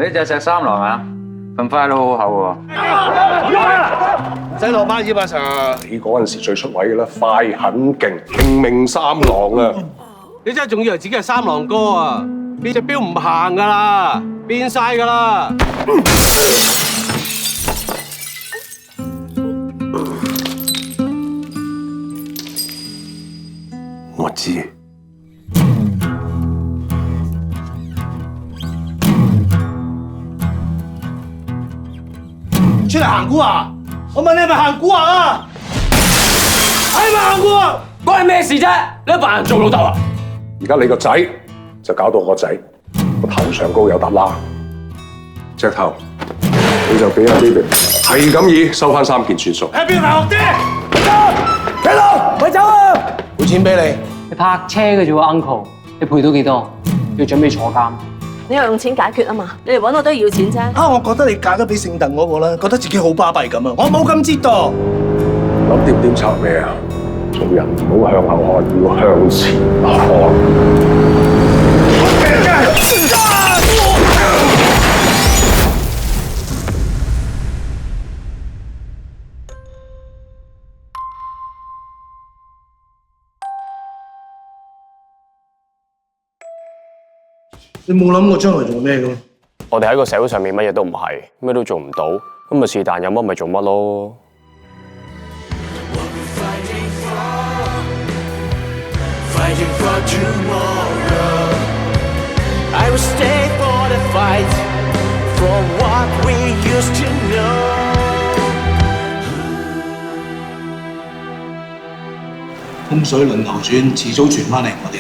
你隻石三郎啊，份 file 都好厚喎。唔使落孖葉啊，Sir。你嗰陣時最出位嘅啦，快狠勁，拼命三郎啊！你真係仲以為自己係三郎哥啊？呢隻錶唔行噶啦，變晒噶啦！我知。出嚟行蠱啊！我問你係咪行蠱啊？係咪行蠱啊？關你咩事啫？你扮人做老豆啊？而家你個仔就搞到我仔個頭上高有笪疤，隻頭你就俾阿 David 係咁意收翻3件算數。喺邊度學啲？幾多？咪走啊！賠錢俾你。你泊車嘅啫喎 ，uncle， 你賠到幾多？要準備坐監。你又用錢解決啊嘛？你嚟揾我都要錢啫。我覺得你嫁咗俾姓鄧嗰個啦，覺得自己好巴閉咁啊！我冇咁折墮。諗點拆咩啊？做人唔好向後看，要向前看。你冇諗過將來做咩嘅？我哋喺個社會上面乜嘢都唔係，咩都做唔到，咁咪是但有乜咪做乜咯。風水輪流轉，遲早轉翻嚟我哋。